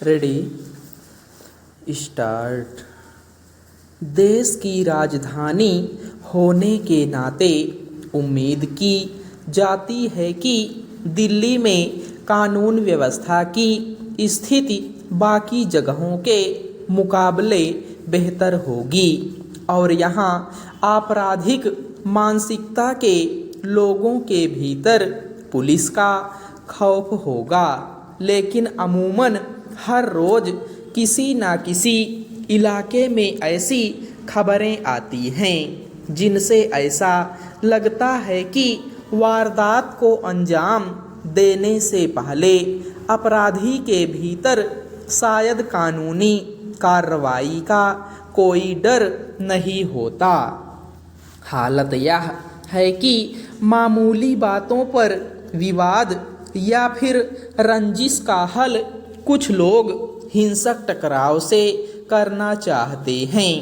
Ready start. देश की राजधानी होने के नाते उम्मीद की जाती है कि दिल्ली में कानून व्यवस्था की स्थिति बाकी जगहों के मुकाबले बेहतर होगी और यहाँ आपराधिक मानसिकता के लोगों के भीतर पुलिस का खौफ होगा। लेकिन अमूमन हर रोज किसी न किसी इलाके में ऐसी खबरें आती हैं जिनसे ऐसा लगता है कि वारदात को अंजाम देने से पहले अपराधी के भीतर शायद कानूनी कार्रवाई का कोई डर नहीं होता। हालत यह है कि मामूली बातों पर विवाद या फिर रंजिश का हल कुछ लोग हिंसक टकराव से करना चाहते हैं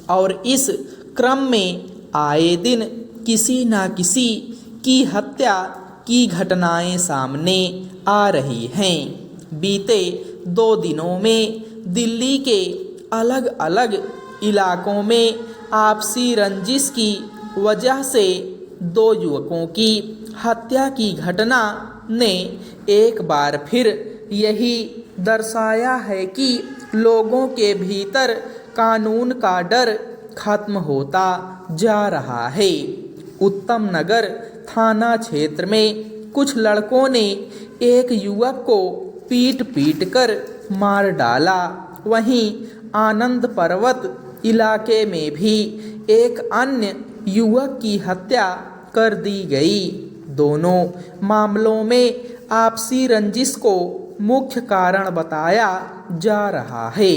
और इस क्रम में आए दिन किसी न किसी की हत्या की घटनाएं सामने आ रही हैं। बीते 2 दिनों में दिल्ली के अलग अलग इलाकों में आपसी रंजिश की वजह से 2 युवकों की हत्या की घटना ने एक बार फिर यही दर्शाया है कि लोगों के भीतर कानून का डर खत्म होता जा रहा है। उत्तम नगर थाना क्षेत्र में कुछ लड़कों ने एक युवक को पीट कर मार डाला। वहीं आनंद पर्वत इलाके में भी एक अन्य युवक की हत्या कर दी गई। दोनों मामलों में आपसी रंजिश को मुख्य कारण बताया जा रहा है।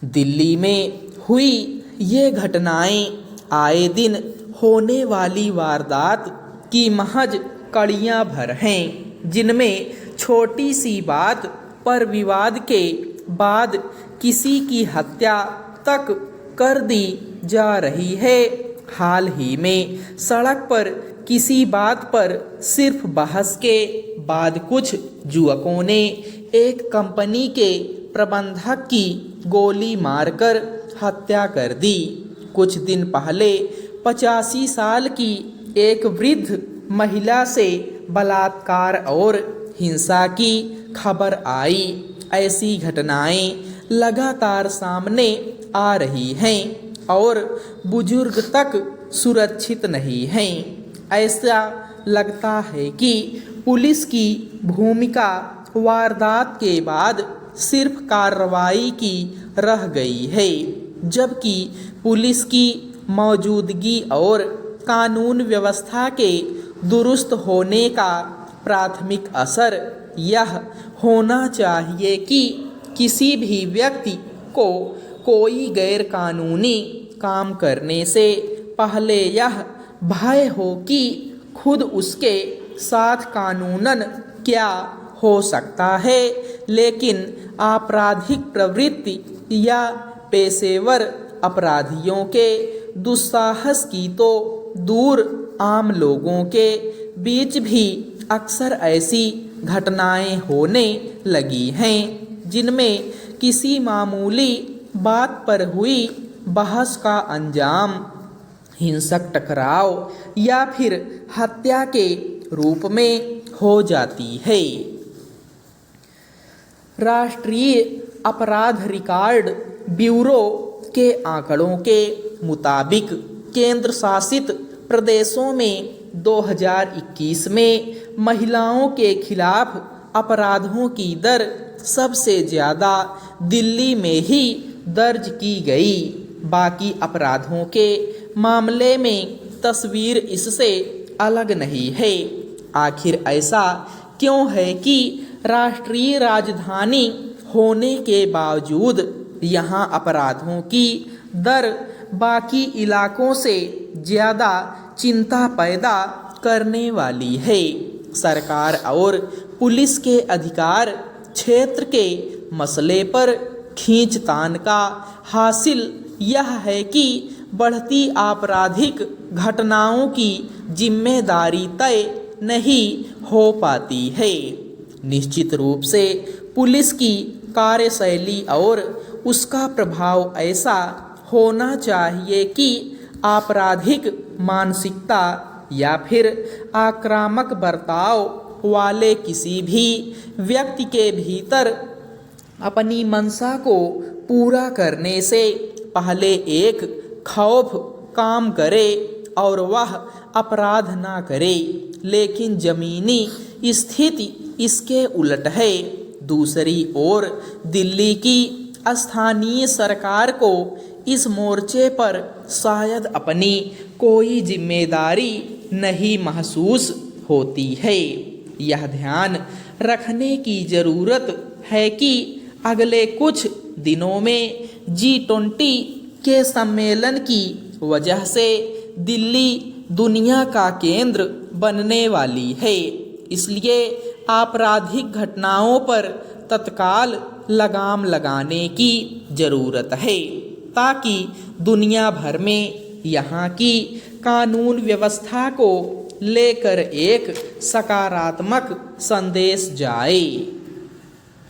दिल्ली में हुई ये घटनाएं आए दिन होने वाली वारदात की महज कड़ियां भर हैं, जिनमें छोटी सी बात पर विवाद के बाद किसी की हत्या तक कर दी जा रही है। हाल ही में सड़क पर किसी बात पर सिर्फ बहस के बाद कुछ युवकों ने एक कंपनी के प्रबंधक की गोली मारकर हत्या कर दी। कुछ दिन पहले 85 साल की एक वृद्ध महिला से बलात्कार और हिंसा की खबर आई। ऐसी घटनाएं लगातार सामने आ रही हैं और बुजुर्ग तक सुरक्षित नहीं हैं। ऐसा लगता है कि पुलिस की भूमिका वारदात के बाद सिर्फ कार्रवाई की रह गई है, जबकि पुलिस की मौजूदगी और कानून व्यवस्था के दुरुस्त होने का प्राथमिक असर यह होना चाहिए कि किसी भी व्यक्ति को कोई गैरकानूनी काम करने से पहले यह भय हो कि खुद उसके साथ कानूनन क्या हो सकता है। लेकिन आपराधिक प्रवृत्ति या पेशेवर अपराधियों के दुस्साहस की तो दूर, आम लोगों के बीच भी अक्सर ऐसी घटनाएं होने लगी हैं जिनमें किसी मामूली बात पर हुई बहस का अंजाम हिंसक टकराव या फिर हत्या के रूप में हो जाती है। राष्ट्रीय अपराध रिकॉर्ड ब्यूरो के आंकड़ों के मुताबिक केंद्र शासित प्रदेशों में 2021 में महिलाओं के खिलाफ अपराधों की दर सबसे ज़्यादा दिल्ली में ही दर्ज की गई। बाकी अपराधों के मामले में तस्वीर इससे अलग नहीं है। आखिर ऐसा क्यों है कि राष्ट्रीय राजधानी होने के बावजूद यहाँ अपराधों की दर बाकी इलाकों से ज़्यादा चिंता पैदा करने वाली है? सरकार और पुलिस के अधिकार क्षेत्र के मसले पर खींचतान का हासिल यह है कि बढ़ती आपराधिक घटनाओं की जिम्मेदारी तय नहीं हो पाती है। निश्चित रूप से पुलिस की कार्यशैली और उसका प्रभाव ऐसा होना चाहिए कि आपराधिक मानसिकता या फिर आक्रामक बर्ताव वाले किसी भी व्यक्ति के भीतर अपनी मंशा को पूरा करने से पहले एक खौफ काम करे और वह अपराध ना करे, लेकिन जमीनी स्थिति इसके उलट है। दूसरी ओर दिल्ली की स्थानीय सरकार को इस मोर्चे पर शायद अपनी कोई जिम्मेदारी नहीं महसूस होती है। यह ध्यान रखने की ज़रूरत है कि अगले कुछ दिनों में G20 के सम्मेलन की वजह से दिल्ली दुनिया का केंद्र बनने वाली है, इसलिए आपराधिक घटनाओं पर तत्काल लगाम लगाने की ज़रूरत है ताकि दुनिया भर में यहाँ की कानून व्यवस्था को लेकर एक सकारात्मक संदेश जाए।